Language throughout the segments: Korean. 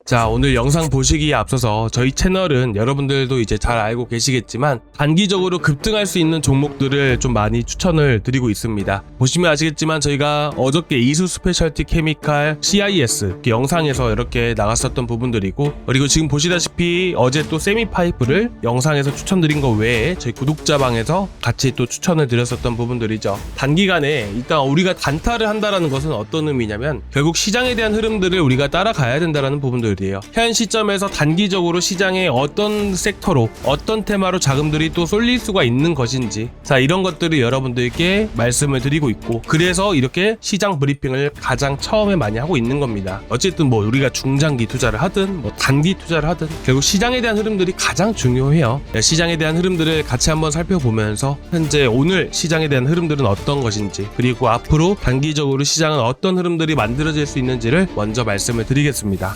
자, 오늘 영상 보시기에 앞서서 저희 채널은 여러분들도 이제 잘 알고 계시겠지만 단기적으로 급등할 수 있는 종목들을 좀 많이 추천을 드리고 있습니다. 보시면 아시겠지만 저희가 어저께 이수 스페셜티 케미칼 CIS 이렇게 영상에서 이렇게 나갔었던 부분들이고, 그리고 지금 보시다시피 어제 또 세미파이프를 영상에서 추천드린 거 외에 저희 구독자방에서 같이 또 추천을 드렸었던 부분들이죠. 단기간에 일단 우리가 단타를 한다라는 것은 어떤 의미냐면 결국 시장에 대한 흐름들을 우리가 따라가야 된다라는 부분들 이에요. 현 시점에서 단기적으로 시장에 어떤 섹터로 어떤 테마로 자금들이 또 쏠릴 수가 있는 것인지, 자, 이런 것들을 여러분들께 말씀을 드리고 있고, 그래서 이렇게 시장 브리핑을 가장 처음에 많이 하고 있는 겁니다. 어쨌든 뭐 우리가 중장기 투자를 하든 뭐 단기 투자를 하든 결국 시장에 대한 흐름들이 가장 중요해요. 시장에 대한 흐름들을 같이 한번 살펴보면서 현재 오늘 시장에 대한 흐름들은 어떤 것인지, 그리고 앞으로 단기적으로 시장은 어떤 흐름들이 만들어질 수 있는지를 먼저 말씀을 드리겠습니다.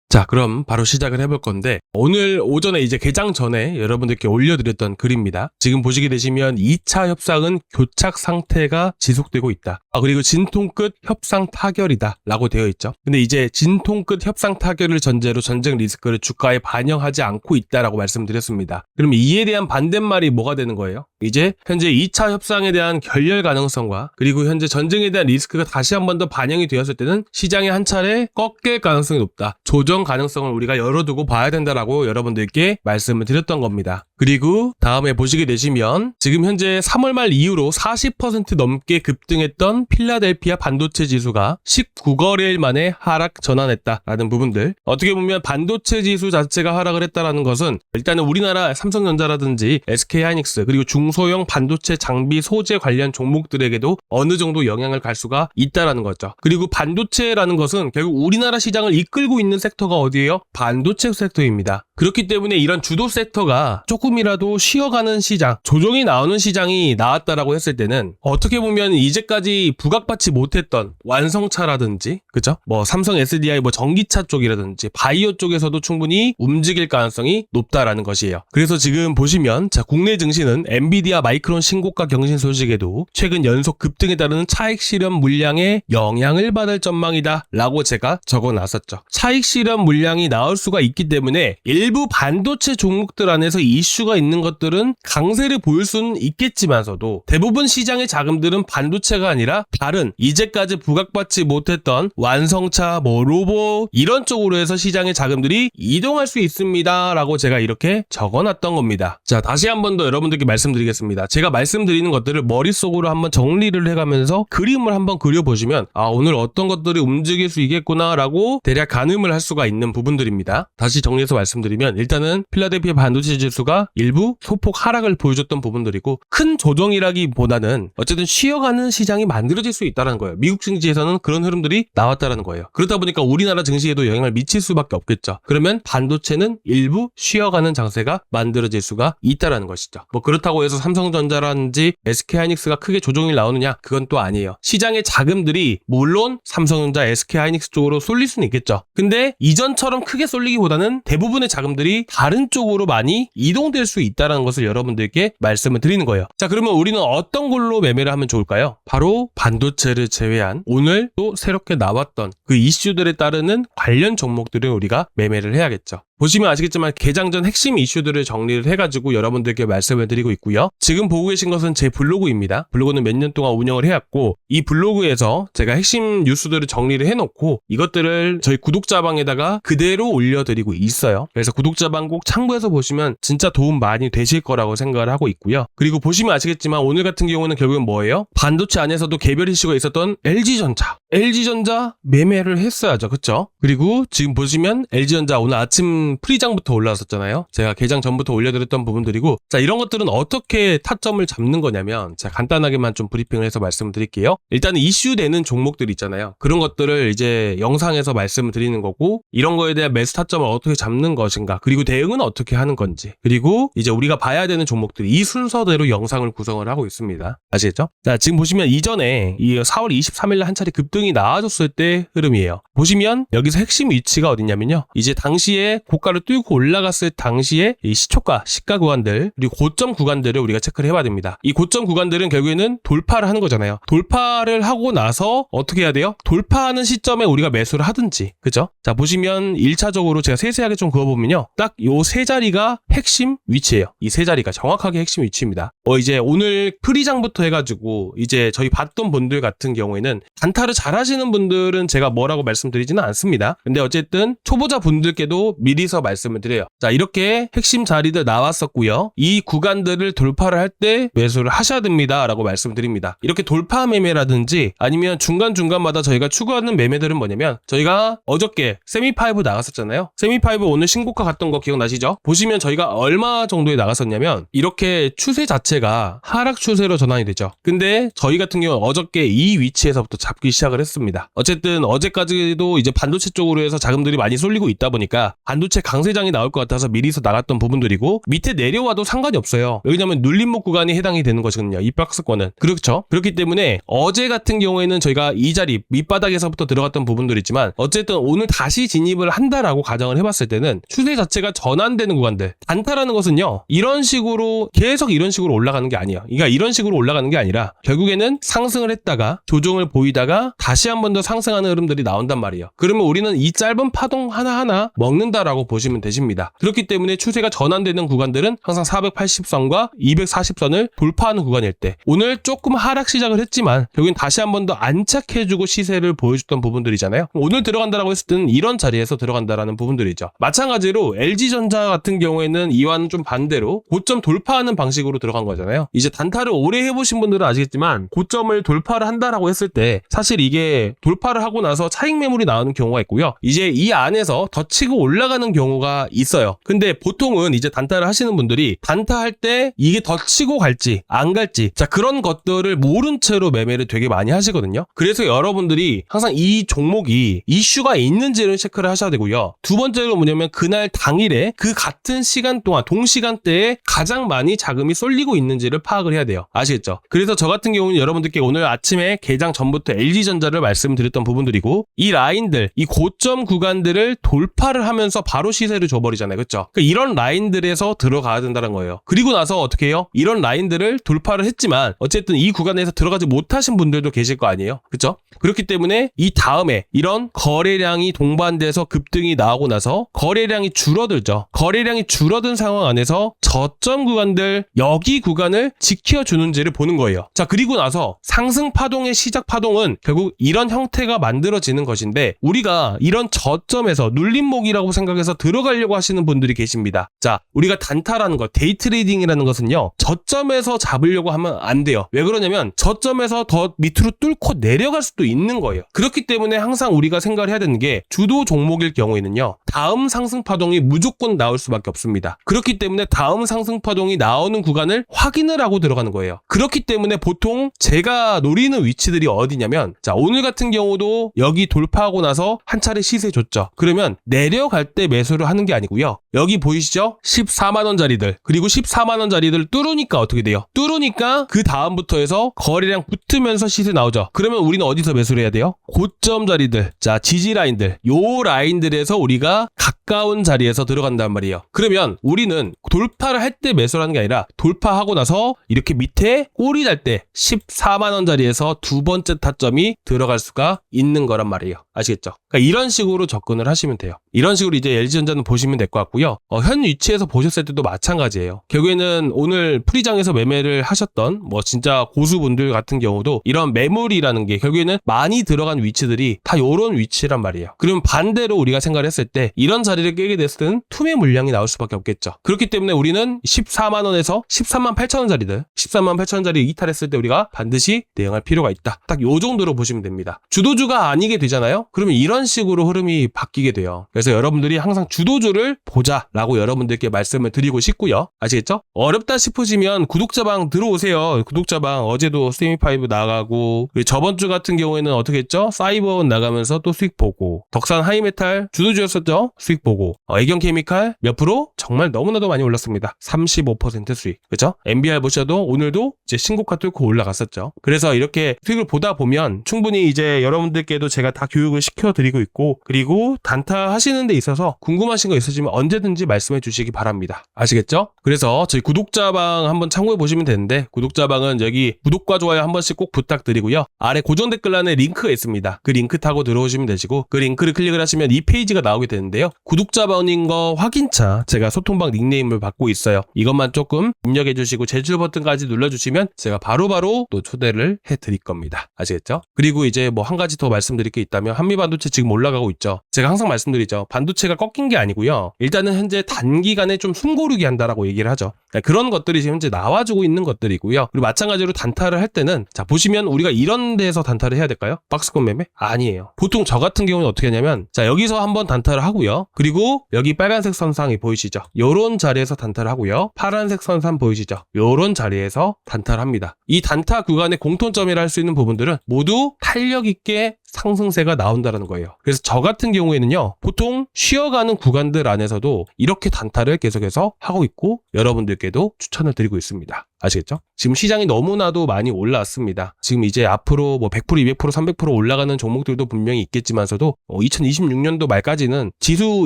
자, 그럼 바로 시작을 해볼 건데, 오늘 오전에 이제 개장 전에 여러분들께 올려드렸던 글입니다. 지금 보시게 되시면 2차 협상은 교착 상태가 지속되고 있다. 그리고 진통 끝 협상 타결이다 라고 되어 있죠. 근데 이제 진통 끝 협상 타결을 전제로 전쟁 리스크를 주가에 반영하지 않고 있다라고 말씀드렸습니다. 그럼 이에 대한 반대말이 뭐가 되는 거예요? 이제 현재 2차 협상에 대한 결렬 가능성과 그리고 현재 전쟁에 대한 리스크가 다시 한 번 더 반영이 되었을 때는 시장이 한 차례 꺾일 가능성이 높다. 조정 가능성을 우리가 열어두고 봐야 된다라고 여러분들께 말씀을 드렸던 겁니다. 그리고 다음에 보시게 되시면 지금 현재 3월 말 이후로 40% 넘게 급등했던 필라델피아 반도체 지수가 19거래일 만에 하락 전환했다라는 부분들, 어떻게 보면 반도체 지수 자체가 하락을 했다라는 것은 일단은 우리나라 삼성전자라든지 SK하이닉스 그리고 중소형 반도체 장비 소재 관련 종목들에게도 어느 정도 영향을 갈 수가 있다라는 거죠. 그리고 반도체라는 것은 결국 우리나라 시장을 이끌고 있는 섹터가 어디예요? 반도체 섹터입니다. 그렇기 때문에 이런 주도 섹터가 조금이라도 쉬어가는 시장, 조정이 나오는 시장이 나왔다라고 했을 때는 어떻게 보면 이제까지 부각받지 못했던 완성차라든지, 그죠? 뭐 삼성 SDI 뭐 전기차 쪽이라든지 바이오 쪽에서도 충분히 움직일 가능성이 높다라는 것이에요. 그래서 지금 보시면 자, 국내 증시는 엔비디아 마이크론 신고가 경신 소식에도 최근 연속 급등에 따르는 차익 실현 물량에 영향을 받을 전망이다 라고 제가 적어놨었죠. 차익 실현 물량이 나올 수가 있기 때문에 일부 반도체 종목들 안에서 이슈가 있는 것들은 강세를 보일 수는 있겠지만서도 대부분 시장의 자금들은 반도체가 아니라 다른 이제까지 부각받지 못했던 완성차, 뭐 로봇 이런 쪽으로 해서 시장의 자금들이 이동할 수 있습니다 라고 제가 이렇게 적어놨던 겁니다. 자, 다시 한 번 더 여러분들께 말씀드리겠습니다. 제가 말씀드리는 것들을 머릿속으로 한번 정리를 해가면서 그림을 한번 그려보시면 오늘 어떤 것들이 움직일 수 있겠구나 라고 대략 가늠을 할 수가 있는 부분들입니다. 다시 정리해서 말씀드리면 일단은 필라델피아 반도체 지수가 일부 소폭 하락을 보여줬던 부분들이고, 큰 조정이라기보다는 어쨌든 쉬어가는 시장이 만들어질 수 있다는 거예요. 미국 증시에서는 그런 흐름들이 나왔다는 거예요. 그렇다 보니까 우리나라 증시에도 영향을 미칠 수밖에 없겠죠. 그러면 반도체는 일부 쉬어가는 장세가 만들어질 수가 있다는 것이죠. 뭐 그렇다고 해서 삼성전자라든지 SK하이닉스가 크게 조정이 나오느냐? 그건 또 아니에요. 시장의 자금들이 물론 삼성전자, SK하이닉스 쪽으로 쏠릴 수는 있겠죠. 근데 이전처럼 크게 쏠리기보다는 대부분의 자금들이 다른 쪽으로 많이 이동될 수 있다는 것을 여러분들께 말씀을 드리는 거예요. 자, 그러면 우리는 어떤 걸로 매매를 하면 좋을까요? 바로 반도체를 제외한 오늘 또 새롭게 나왔던 그 이슈들에 따르는 관련 종목들을 우리가 매매를 해야겠죠. 보시면 아시겠지만 개장 전 핵심 이슈들을 정리를 해가지고 여러분들께 말씀을 드리고 있고요. 지금 보고 계신 것은 제 블로그입니다. 블로그는 몇 년 동안 운영을 해왔고, 이 블로그에서 제가 핵심 뉴스들을 정리를 해놓고 이것들을 저희 구독자방에다가 그대로 올려드리고 있어요. 그래서 구독자방 꼭 참고해서 보시면 진짜 도움 많이 되실 거라고 생각을 하고 있고요. 그리고 보시면 아시겠지만 오늘 같은 경우는 결국은 뭐예요? 반도체 안에서도 개별 이슈가 있었던 LG전자 매매를 했어야죠. 그쵸? 그리고 지금 보시면 LG전자 오늘 아침 프리장부터 올라왔었잖아요. 제가 개장 전부터 올려드렸던 부분들이고, 자, 이런 것들은 어떻게 타점을 잡는 거냐면 제가 간단하게만 좀 브리핑을 해서 말씀을 드릴게요. 일단은 이슈되는 종목들 있잖아요. 그런 것들을 이제 영상에서 말씀을 드리는 거고, 이런 거에 대한 매수 타점을 어떻게 잡는 것인가, 그리고 대응은 어떻게 하는 건지, 그리고 이제 우리가 봐야 되는 종목들이 이 순서대로 영상을 구성을 하고 있습니다. 아시겠죠? 자, 지금 보시면 이전에 이 4월 23일 날 한 차례 급등이 급등이 나아졌을 때 흐름이에요. 보시면 여기서 핵심 위치가 어디냐면요. 이제 당시에 고가를 뚫고 올라갔을 당시에 이 시초가, 시가 구간들, 그리고 고점 구간들을 우리가 체크를 해봐야 됩니다. 이 고점 구간들은 결국에는 돌파를 하는 거잖아요. 돌파를 하고 나서 어떻게 해야 돼요? 돌파하는 시점에 우리가 매수를 하든지, 그죠? 자, 보시면 1차적으로 제가 세세하게 좀 그어보면요. 딱 요 세 자리가 핵심 위치예요. 이 세 자리가 정확하게 핵심 위치입니다. 이제 오늘 프리장부터 해가지고 이제 저희 봤던 분들 같은 경우에는 단타를 잘 하시는 분들은 제가 뭐라고 말씀드리지는 않습니다. 근데 어쨌든 초보자 분들께도 미리서 말씀을 드려요. 자, 이렇게 핵심 자리들 나왔었고요. 이 구간들을 돌파를 할 때 매수를 하셔야 됩니다 라고 말씀드립니다. 이렇게 돌파 매매라든지 아니면 중간중간마다 저희가 추구하는 매매들은 뭐냐면, 저희가 어저께 세미5 나갔었잖아요. 세미5 오늘 신고가 갔던 거 기억나시죠? 보시면 저희가 얼마 정도에 나갔었냐면 이렇게 추세 자체가 하락 추세로 전환이 되죠. 근데 저희 같은 경우 어저께 이 위치에서부터 잡기 시작을 했습니다. 어쨌든 어제까지도 이제 반도체 쪽으로 해서 자금들이 많이 쏠리고 있다 보니까 반도체 강세장이 나올 것 같아서 미리서 나갔던 부분들이고, 밑에 내려와도 상관이 없어요. 왜냐면 눌림목 구간이 해당이 되는 것이거든요. 이 박스권은. 그렇죠? 그렇기 때문에 어제 같은 경우에는 저희가 이 자리 밑바닥에서부터 들어갔던 부분들이지만 어쨌든 오늘 다시 진입을 한다라고 가정을 해봤을 때는 추세 자체가 전환되는 구간들, 단타라는 것은요 이런 식으로 계속 이런 식으로 올라가는 게 아니에요. 그러니까 이런 식으로 올라가는 게 아니라 결국에는 상승을 했다가 조정을 보이다가 다시 한 번 더 상승하는 흐름들이 나온단 말이에요. 그러면 우리는 이 짧은 파동 하나하나 먹는다라고 보시면 되십니다. 그렇기 때문에 추세가 전환되는 구간들은 항상 480선과 240선을 돌파하는 구간일 때, 오늘 조금 하락 시작을 했지만 결국엔 다시 한 번 더 안착해주고 시세를 보여줬던 부분들이잖아요. 오늘 들어간다라고 했을 때는 이런 자리에서 들어간다라는 부분들이죠. 마찬가지로 LG전자 같은 경우에는 이와는 좀 반대로 고점 돌파하는 방식으로 들어간 거잖아요. 이제 단타를 오래 해보신 분들은 아시겠지만 고점을 돌파를 한다라고 했을 때 사실 이게 돌파를 하고 나서 차익 매물이 나오는 경우가 있고요. 이제 이 안에서 더 치고 올라가는 경우가 있어요. 근데 보통은 이제 단타를 하시는 분들이 단타할 때 이게 더 치고 갈지 안 갈지, 자, 그런 것들을 모른 채로 매매를 되게 많이 하시거든요. 그래서 여러분들이 항상 이 종목이 이슈가 있는지를 체크를 하셔야 되고요. 두 번째로 뭐냐면 그날 당일에 그 같은 시간 동안 동시간대에 가장 많이 자금이 쏠리고 있는지를 파악을 해야 돼요. 아시겠죠? 그래서 저 같은 경우는 여러분들께 오늘 아침에 개장 전부터 LG전자를 말씀드렸던 부분들이고, 이 라인들, 이 고점 구간들을 돌파를 하면서 바로 시세를 줘버리잖아요. 그렇죠? 그러니까 이런 라인들에서 들어가야 된다는 거예요. 그리고 나서 어떻게 해요? 이런 라인들을 돌파를 했지만 어쨌든 이 구간에서 들어가지 못하신 분들도 계실 거 아니에요. 그렇죠? 그렇기 때문에 이 다음에 이런 거래량이 동반돼서 급등이 나오고 나서 거래량이 줄어들죠. 거래량이 줄어든 상황 안에서 저점 구간들, 여기 구간을 지켜주는지를 보는 거예요. 자, 그리고 나서 상승 파동의 시작 파동은 결국 이런 형태가 만들어지는 것인데, 우리가 이런 저점에서 눌림목이라고 생각해서 들어가려고 하시는 분들이 계십니다. 자, 우리가 단타라는 것, 데이 트레이딩이라는 것은요 저점에서 잡으려고 하면 안 돼요. 왜 그러냐면 저점에서 더 밑으로 뚫고 내려갈 수도 있는 거예요. 그렇기 때문에 항상 우리가 생각을 해야 되는 게, 주도 종목일 경우에는요 다음 상승 파동이 무조건 나올 수밖에 없습니다. 그렇기 때문에 다음 상승 파동이 나오는 구간을 확인을 하고 들어가는 거예요. 그렇기 때문에 보통 제가 노리는 위치들이 어디냐면, 자, 오늘 같은 경우도 여기 돌파하고 나서 한 차례 시세 줬죠. 그러면 내려갈 때 매수를 하는 게 아니고요, 여기 보이시죠? 14만원짜리들, 그리고 14만원짜리들 뚫으니까 어떻게 돼요? 뚫으니까 그 다음부터 해서 거래량 붙으면서 시세 나오죠. 그러면 우리는 어디서 매수를 해야 돼요? 고점 자리들, 자, 지지 라인들, 요 라인들에서 우리가 가까운 자리에서 들어간단 말이에요. 그러면 우리는 돌파를 할 때 매수를 하는 게 아니라 돌파하고 나서 이렇게 밑에 꼬리 날 때 14만원짜리에서 두 번째 타점이 들어갈 수가 있는 거란 말이에요. 아시겠죠? 그러니까 이런 식으로 접근을 하시면 돼요. 이런 식으로 이제 LG전자는 보시면 될 것 같고요. 현 위치에서 보셨을 때도 마찬가지예요. 결국에는 오늘 프리장에서 매매를 하셨던 뭐 진짜 고수분들 같은 경우도 이런 매물이라는 게 결국에는 많이 들어간 위치들이 다 요런 위치란 말이에요. 그러면 반대로 우리가 생각을 했을 때 이런 자리를 깨게 됐을 때는 투매 물량이 나올 수밖에 없겠죠. 그렇기 때문에 우리는 14만원에서 13만 8천원짜리들, 13만 8천원짜리 이탈했을 때 우리가 반드시 대응할 필요가 있다. 딱 요 정도로 보시면 됩니다. 주도주가 아니게 되잖아요. 아시겠죠? 그러면 이런 식으로 흐름이 바뀌게 돼요. 그래서 여러분들이 항상 주도주를 보자라고 여러분들께 말씀을 드리고 싶고요. 아시겠죠? 어렵다 싶으시면 구독자방 들어오세요. 구독자방 어제도 스테미5 나가고 저번 주 같은 경우에는 어떻게 했죠? 사이버원 나가면서 또 수익 보고 덕산 하이메탈 주도주였었죠? 수익 보고 애경 케미칼 몇 프로? 정말 너무나도 많이 올랐습니다. 35% 수익. 그죠? MBR 보셔도 오늘도 이제 신고가 뚫고 올라갔었죠. 그래서 이렇게 수익을 보다 보면 충분히 이제 여러분들께도 제가 다 교육을 시켜드리고 있고 그리고 단타 하시는 데 있어서 궁금하신 거 있으시면 언제든지 말씀해 주시기 바랍니다. 아시겠죠? 그래서 저희 구독자방 한번 참고해 보시면 되는데 구독자방은 여기 구독과 좋아요 한 번씩 꼭 부탁드리고요. 아래 고정 댓글란에 링크가 있습니다. 그 링크 타고 들어오시면 되시고 그 링크를 클릭을 하시면 이 페이지가 나오게 되는데요. 구독자방인 거 확인차 제가 소통방 닉네임을 받고 있어요. 이것만 조금 입력해 주시고 제출 버튼까지 눌러주시면 제가 바로바로 또 초대를 해드릴 겁니다. 아시겠죠? 그리고 이제 뭐 한 가지 더 말씀드릴 게 있다면 한미반도체 지금 올라가고 있죠. 제가 항상 말씀드리죠. 반도체가 꺾인 게 아니고요. 일단은 현재 단기간에 좀 숨고르기 한다라고 얘기를 하죠. 그런 것들이 지금 현재 나와주고 있는 것들이고요. 그리고 마찬가지로 단타를 할 때는 자 보시면 우리가 이런 데서 단타를 해야 될까요? 박스권 매매? 아니에요. 보통 저 같은 경우는 어떻게 하냐면 자 여기서 한번 단타를 하고요. 그리고 여기 빨간색 선상이 보이시죠? 요런 자리에서 단타를 하고요. 파란색 선상 보이시죠? 요런 자리에서 단타를 합니다. 이 단타 구간의 공통점이라 할 수 있는 부분들은 모두 탄력 있게 상승세가 나온다는 거예요. 그래서 저 같은 경우에는요. 보통 쉬어가는 구간들 안에서도 이렇게 단타를 계속해서 하고 있고 여러분들께도 추천을 드리고 있습니다. 아시겠죠? 지금 시장이 너무나도 많이 올라왔습니다. 지금 이제 앞으로 뭐 100%, 200%, 300% 올라가는 종목들도 분명히 있겠지만서도 2026년도 말까지는 지수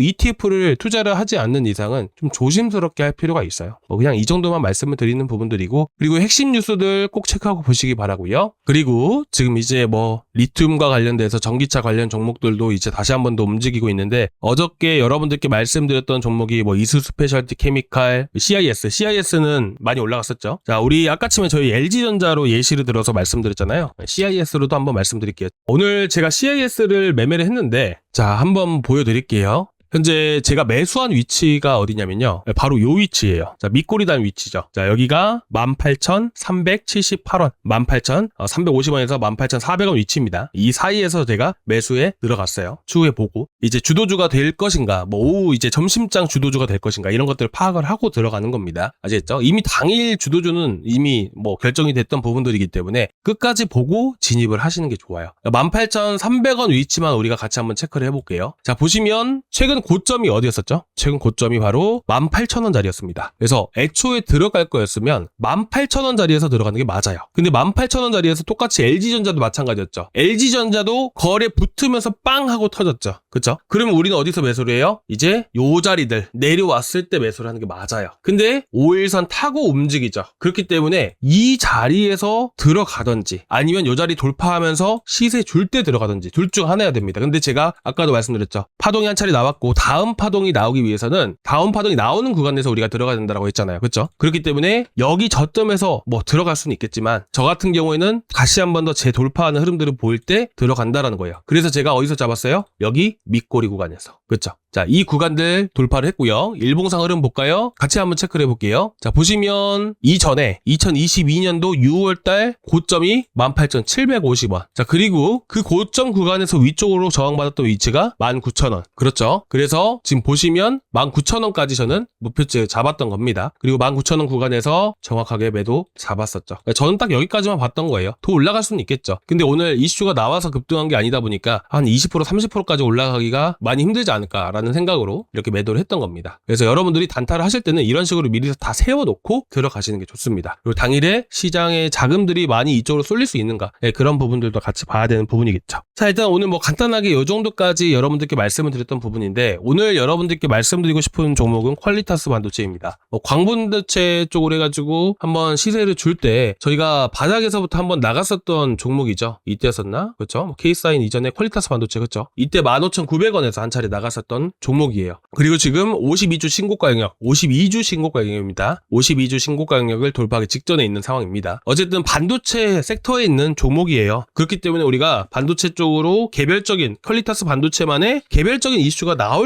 ETF를 투자를 하지 않는 이상은 좀 조심스럽게 할 필요가 있어요. 그냥 이 정도만 말씀을 드리는 부분들이고 그리고 핵심 뉴스들 꼭 체크하고 보시기 바라고요. 그리고 지금 이제 뭐 리튬과 관련돼서 전기차 관련 종목들도 이제 다시 한 번 더 움직이고 있는데 어저께 여러분들께 말씀드렸던 종목이 뭐 이수 스페셜티 케미칼, CIS는 많이 올라갔었죠. 자, 우리 아까쯤에 저희 LG전자로 예시를 들어서 말씀드렸잖아요. CIS로도 한번 말씀드릴게요. 오늘 제가 CIS를 매매를 했는데 자, 한번 보여드릴게요. 현재 제가 매수한 위치가 어디냐면요. 바로 요 위치예요. 자, 밑꼬리단 위치죠. 자, 여기가 18,378원, 18,350원에서 18,400원 위치입니다. 이 사이에서 제가 매수에 들어갔어요. 추후에 보고 이제 주도주가 될 것인가, 뭐 오후 이제 점심장 주도주가 될 것인가 이런 것들을 파악을 하고 들어가는 겁니다. 아시겠죠? 이미 당일 주도주는 이미 뭐 결정이 됐던 부분들이기 때문에 끝까지 보고 진입을 하시는 게 좋아요. 18,300원 위치만 우리가 같이 한번 체크를 해볼게요. 자, 보시면 최근 고점이 어디였었죠? 최근 고점이 바로 18,000원짜리였습니다. 그래서 애초에 들어갈 거였으면 18,000원짜리에서 들어가는 게 맞아요. 근데 18,000원짜리에서 똑같이 LG전자도 마찬가지였죠. LG전자도 거래 붙으면서 빵 하고 터졌죠. 그쵸? 그러면 우리는 어디서 매수를 해요? 이제 요 자리들 내려왔을 때 매수를 하는 게 맞아요. 근데 5일선 타고 움직이죠. 그렇기 때문에 이 자리에서 들어가든지 아니면 요 자리 돌파하면서 시세 줄 때 들어가든지 둘 중 하나여야 됩니다. 근데 제가 아까도 말씀드렸죠. 파동이 한 차례 나왔고 다음 파동이 나오기 위해서는 다음 파동이 나오는 구간에서 우리가 들어가야 된다고 했잖아요. 그렇죠? 그렇기 때문에 여기 저점에서 뭐 들어갈 수는 있겠지만 저 같은 경우에는 다시 한 번 더 재돌파하는 흐름들을 보일 때 들어간다라는 거예요. 그래서 제가 어디서 잡았어요? 여기 밑꼬리 구간에서. 그렇죠? 자, 이 구간들 돌파를 했고요. 일봉상 흐름 볼까요? 같이 한번 체크를 해볼게요. 자, 보시면 이전에 2022년도 6월달 고점이 18,750원. 자, 그리고 그 고점 구간에서 위쪽으로 저항받았던 위치가 19,000원. 그렇죠? 그래서 지금 보시면 19,000원까지 저는 목표치 잡았던 겁니다. 그리고 19,000원 구간에서 정확하게 매도 잡았었죠. 그러니까 저는 딱 여기까지만 봤던 거예요. 더 올라갈 수는 있겠죠. 근데 오늘 이슈가 나와서 급등한 게 아니다 보니까 한 20%, 30%까지 올라가기가 많이 힘들지 않을까라는 생각으로 이렇게 매도를 했던 겁니다. 그래서 여러분들이 단타를 하실 때는 이런 식으로 미리 다 세워놓고 들어가시는 게 좋습니다. 그리고 당일에 시장의 자금들이 많이 이쪽으로 쏠릴 수 있는가 그런 부분들도 같이 봐야 되는 부분이겠죠. 자, 일단 오늘 뭐 간단하게 이 정도까지 여러분들께 말씀을 드렸던 부분인데 오늘 여러분들께 말씀드리고 싶은 종목은 퀄리타스 반도체입니다. 광분도체 쪽으로 해가지고 한번 시세를 줄 때 저희가 바닥에서부터 한번 나갔었던 종목이죠. 이때였었나? 그렇죠? K사인 이전에 퀄리타스 반도체 그렇죠? 이때 15,900원에서 한 차례 나갔었던 종목이에요. 그리고 지금 52주 신고가 영역, 52주 신고가 영역입니다. 52주 신고가 영역을 돌파하기 직전에 있는 상황입니다. 어쨌든 반도체 섹터에 있는 종목이에요. 그렇기 때문에 우리가 반도체 쪽으로 개별적인 퀄리타스 반도체만의 개별적인 이슈가 나올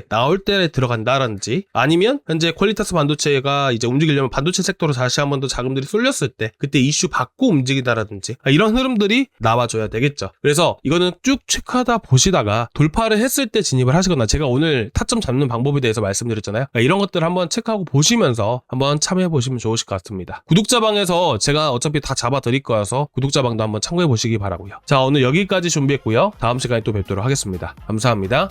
나올 때 들어간다라든지 아니면 현재 퀄리타스 반도체가 이제 움직이려면 반도체 섹터로 다시 한번 더 자금들이 쏠렸을 때 그때 이슈 받고 움직이다라든지 이런 흐름들이 나와줘야 되겠죠. 그래서 이거는 쭉 체크하다 보시다가 돌파를 했을 때 진입을 하시거나 제가 오늘 타점 잡는 방법에 대해서 말씀드렸잖아요. 이런 것들 한번 체크하고 보시면서 한번 참여해 보시면 좋으실 것 같습니다. 구독자방에서 제가 어차피 다 잡아 드릴 거여서 구독자방도 한번 참고해 보시기 바라고요. 자, 오늘 여기까지 준비했고요. 다음 시간에 또 뵙도록 하겠습니다. 감사합니다.